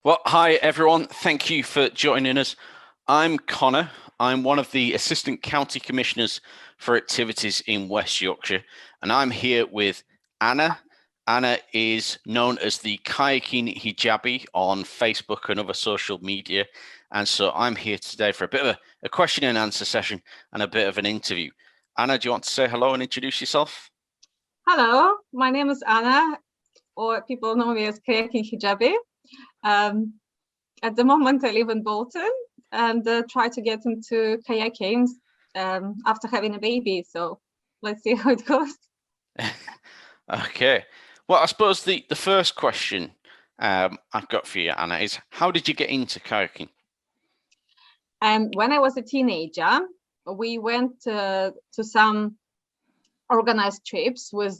Well, hi everyone. Thank you for joining us. I'm Connor. I'm one of the Assistant County Commissioners for Activities in West Yorkshire, and I'm here with Anna. Anna is known as the Kayaking Hijabi on Facebook and other social media, and so I'm here today for a bit of a question and answer session and a bit of an interview. Anna, do you want to say hello and introduce yourself? Hello, my name is Anna, or people know me as Kayaking Hijabi. At the moment, I live in Bolton and try to get into kayaking after having a baby. So let's see how it goes. Okay. Well, I suppose the first question I've got for you, Anna, is how did you get into kayaking? When I was a teenager, we went to some organized trips with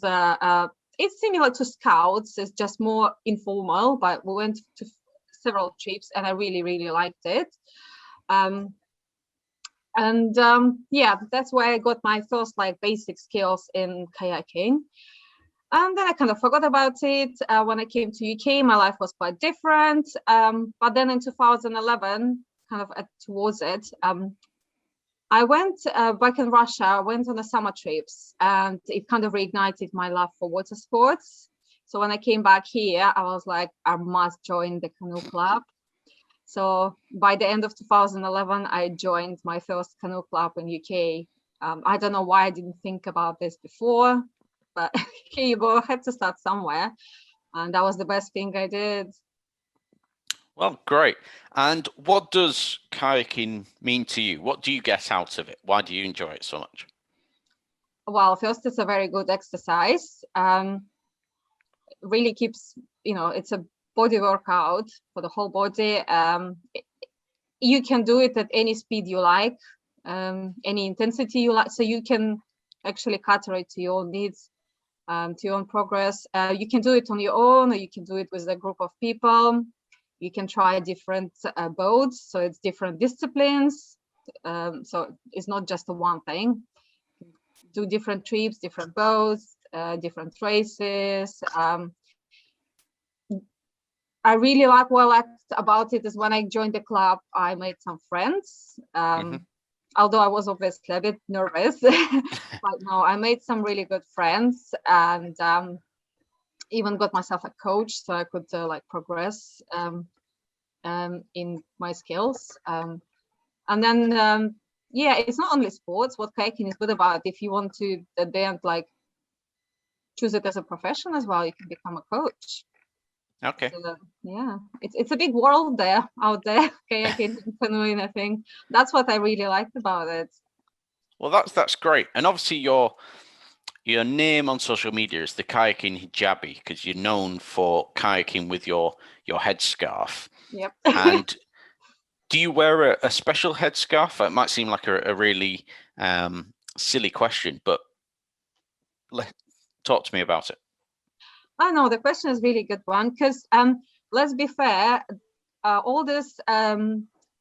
it's similar to Scouts, it's just more informal, but we went to several trips and I really liked it. Yeah, that's where I got my first basic skills in kayaking. And then I kind of forgot about it. When I came to UK, my life was quite different. But then in 2011, kind of towards it, I went back in Russia, I went on the summer trips, and it kind of reignited my love for water sports. So when I came back here, I was like, I must join the canoe club. So by the end of 2011, I joined my first canoe club in UK. I don't know why I didn't think about this before, but here you go, I had to start somewhere. And that was the best thing I did. Well, great. And what does kayaking mean to you? What do you get out of it? Why do you enjoy it so much? Well, first, it's a very good exercise. Really keeps, it's a body workout for the whole body. You can do it at any speed you like, any intensity you like, so you can actually cater it to your own needs, to your own progress. You can do it on your own, or you can do it with a group of people. You can try different boats, so it's different disciplines, so it's not just a one thing. Do different trips, different boats, different races. I really like what I liked about it is when I joined the club, I made some friends. Although I was obviously a bit nervous, but no, I made some really good friends, and even got myself a coach so I could progress in my skills. And then yeah, it's not only sports. What kayaking is good about, if you want to at the end choose it as a profession as well, you can become a coach. Okay. So, yeah, it's a big world out there, kayaking and canoeing. I think that's what I really liked about it. Well, that's great. And obviously your name on social media is the Kayaking Hijabi because you're known for kayaking with your headscarf. Yep. And do you wear a special headscarf? It might seem like a really silly question, but talk to me about it. I know the question is really good one, because let's be fair, all this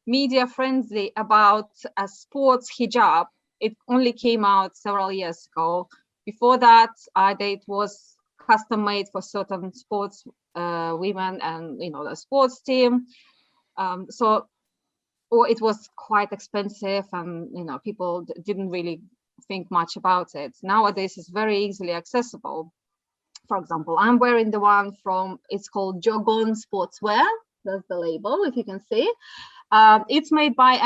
media frenzy about a sports hijab, it only came out several years ago. Before that, it was custom made for certain sports women and the sports team. Or it was quite expensive, and people didn't really think much about it. Nowadays, it's very easily accessible. For example, I'm wearing the one it's called Jogon Sportswear. That's the label, if you can see. It's made by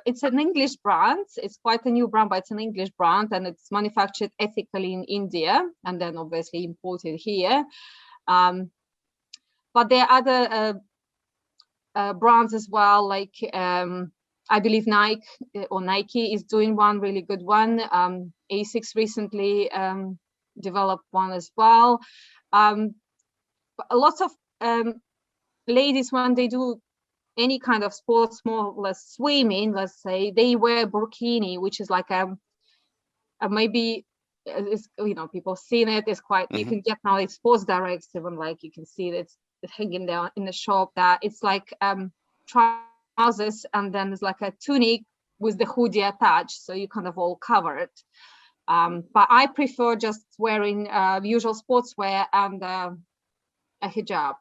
it's an English brand. It's quite a new brand, but it's an English brand, and it's manufactured ethically in India and then obviously imported here. But there are other brands as well, like I believe Nike is doing one really good one. Asics recently developed one as well. Lots of ladies, when they do any kind of sports, more or less swimming, let's say, they wear burkini, which is like maybe it's, people seen it. It's quite you can get now. It's Sports Direct, even you can see it. It's hanging there in the shop. That it's like trousers, and then there's like a tunic with the hoodie attached, so you kind of all covered. But I prefer just wearing usual sportswear and a hijab.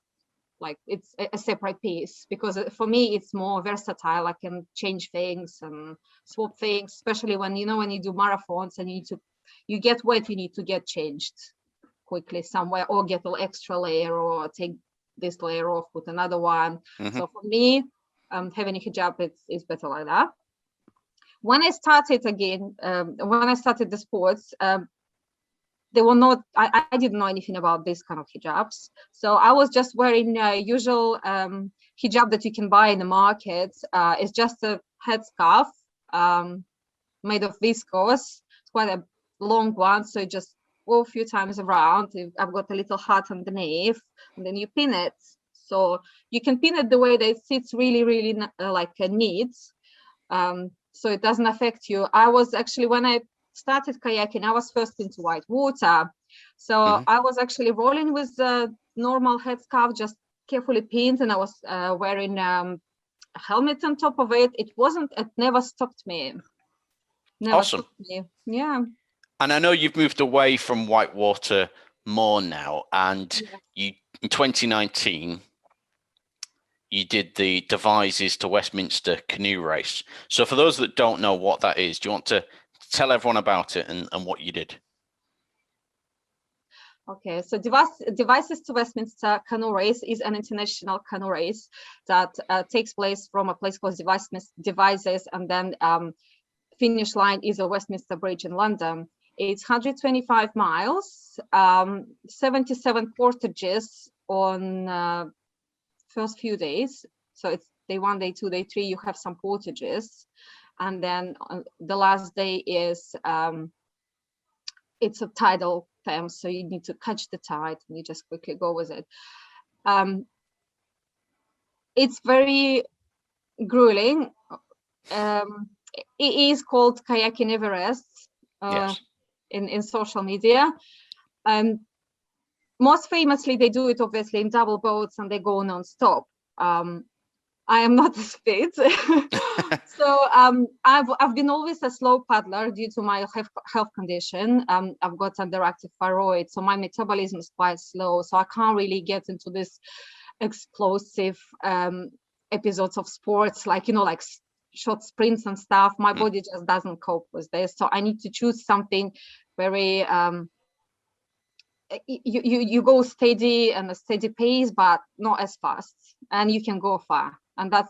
like it's a separate piece, because for me it's more versatile. I can change things and swap things, especially when when you do marathons and you get wet, you need to get changed quickly somewhere, or get an extra layer, or take this layer off, put another one. So for me, having a hijab, it's better like that. When I started the sports, they were not, I didn't know anything about this kind of hijabs. So I was just wearing usual hijab that you can buy in the market. It's just a headscarf made of viscose. It's quite a long one, so you just go a few times around. I've got a little hat underneath, and then you pin it. So you can pin it the way that it sits really, really like a neat. So it doesn't affect you. I was actually, when I started kayaking, I was first into white water. So I was actually rolling with the normal headscarf, just carefully pinned, and I was wearing a helmet on top of it. It never stopped me. Never Awesome. stopped me. Yeah. And I know you've moved away from whitewater more now, and you in 2019 you did the Devizes to Westminster canoe race. So for those that don't know what that is, do you want to tell everyone about it and what you did? Okay, so Devizes to Westminster canoe race is an international canoe race that takes place from a place called Devizes, and then finish line is a Westminster Bridge in London. It's 125 miles, 77 portages on first few days. So it's day 1, day 2, day 3, you have some portages. And then the last day is, it's a tidal Thames, so you need to catch the tide and you just quickly go with it. It's very grueling. It is called Kayaking Everest Yes. in social media. Most famously, they do it obviously in double boats and they go non-stop. I am not as fit. So I've been always a slow paddler due to my health condition. I've got underactive thyroid, so my metabolism is quite slow. So I can't really get into this explosive episodes of sports, like like short sprints and stuff. My body just doesn't cope with this. So I need to choose something very you go steady and a steady pace, but not as fast, and you can go far. And that's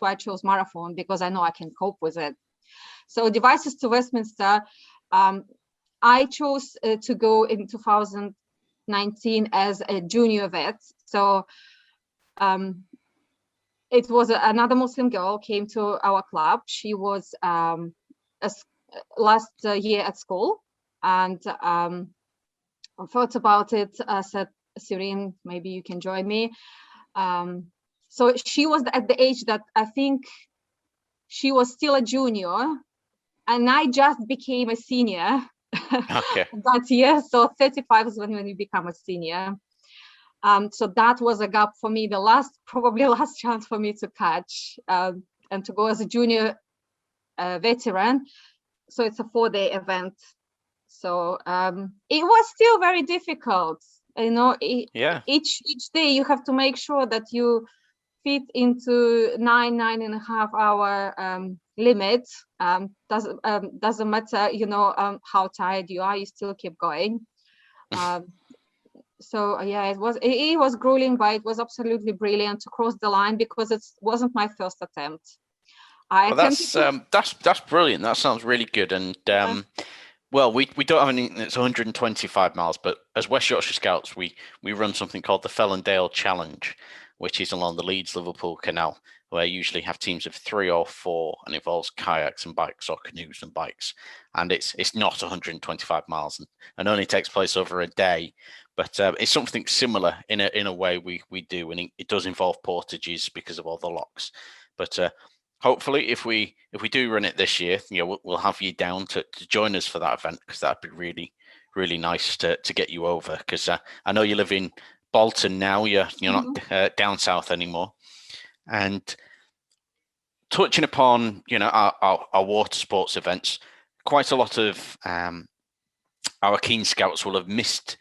why I chose marathon, because I know I can cope with it. So Devizes to Westminster, I chose to go in 2019 as a junior vet. So it was another Muslim girl came to our club. She was last year at school, and I thought about it. I said, Sirin, maybe you can join me. So she was at the age that I think she was still a junior, and I just became a senior. Okay. That year. So 35 is when you become a senior. So that was a gap for me, probably last chance for me to catch and to go as a junior veteran. So it's a 4-day event. So it was still very difficult. Each day you have to make sure that you fit into 9.5 hour limit. Doesn't matter, how tired you are, you still keep going. So yeah, it was grueling, but it was absolutely brilliant to cross the line, because it wasn't my first attempt. That's brilliant. That sounds really good. And well, we don't have anything that's 125 miles, but as West Yorkshire Scouts, we run something called the Fellendale Challenge, which is along the Leeds-Liverpool Canal, where I usually have teams of 3 or 4, and involves kayaks and bikes, or canoes and bikes. And it's not 125 miles and only takes place over a day, but it's something similar in a way we do, and it does involve portages because of all the locks. But hopefully, if we do run it this year, we'll have you down to join us for that event, because that'd be really, really nice to get you over. Because I know you live in Bolton now. You're not down south anymore. And touching upon our water sports events, quite a lot of our keen scouts will have missed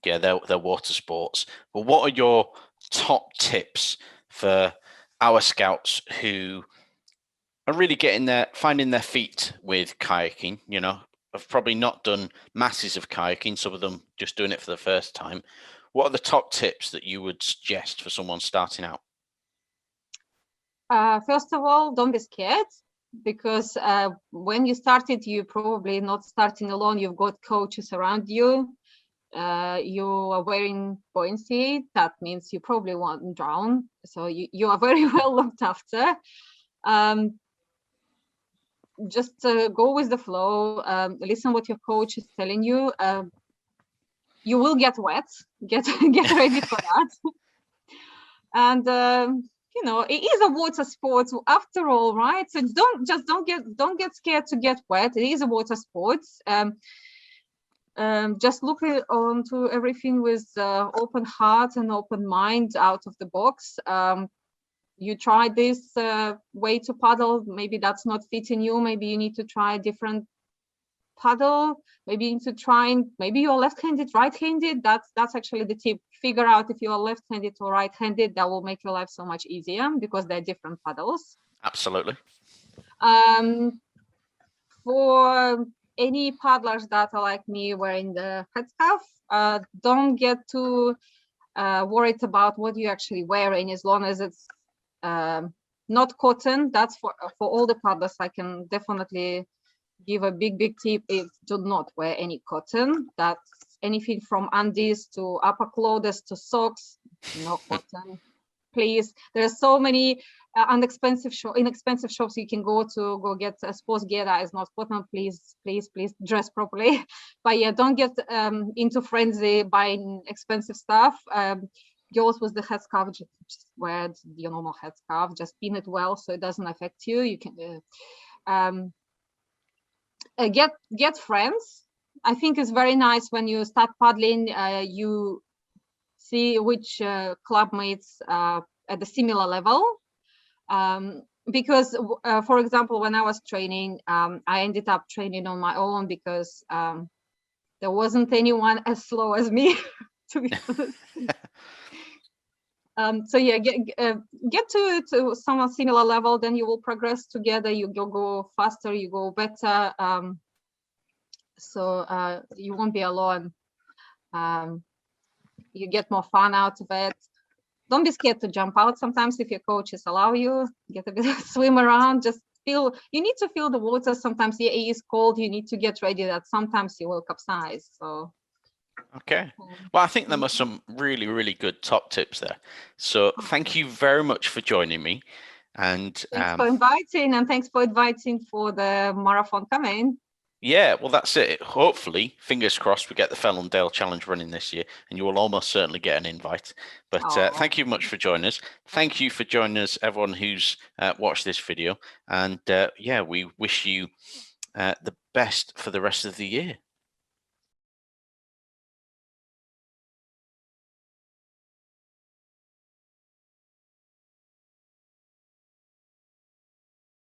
Yeah, they're water sports. But what are your top tips for our scouts who are really finding their feet with kayaking? You know, have probably not done masses of kayaking, some of them just doing it for the first time. What are the top tips that you would suggest for someone starting out? First of all, don't be scared, because when you started, you probably not starting alone. You've got coaches around you. You are wearing buoyancy. That means you probably won't drown. So you are very well looked after. Just go with the flow. Listen what your coach is telling you. You will get wet. Get ready for that. And you know, it is a water sport after all, right? So don't get scared to get wet. It is a water sport. Just look onto everything with open heart and open mind, out of the box. You try this way to paddle, maybe that's not fitting you. Maybe you need to try a different paddle. Maybe you need to try, maybe you're left-handed, right-handed. That's actually the tip. Figure out if you're left-handed or right-handed. That will make your life so much easier, because they're different paddles. Absolutely. For any paddlers that are like me, wearing the headscarf, don't get too worried about what you're actually wearing, as long as it's not cotton. That's for all the paddlers. I can definitely give a big tip is do not wear any cotton. That's anything from undies to upper clothes to socks, no cotton, please. There are so many inexpensive shops you can go get a sports gear that is not cotton. Please dress properly. But yeah, don't get into frenzy buying expensive stuff. Girls with the headscarf, just wear your normal headscarf, just pin it well so it doesn't affect you. You can get friends. I think it's very nice when you start paddling, you see which club mates at a similar level. Because for example, when I was training, I ended up training on my own, because there wasn't anyone as slow as me, to be honest. So yeah, get to some similar level, then you will progress together. You go faster, you go better. So you won't be alone. You get more fun out of it. Don't be scared to jump out. Sometimes if your coaches allow you, get a bit of swim around. Just you need to feel the water. Sometimes it is cold. You need to get ready that sometimes you will capsize. So. Okay. Well, I think there were some really, really good top tips there. So thank you very much for joining me. And thanks for inviting, and thanks for inviting for the marathon coming. Yeah, well, that's it. Hopefully, fingers crossed, we get the Fellandale Challenge running this year, and you will almost certainly get an invite. But thank you much for joining us. Thank you for joining us, everyone who's watched this video. And yeah, we wish you the best for the rest of the year.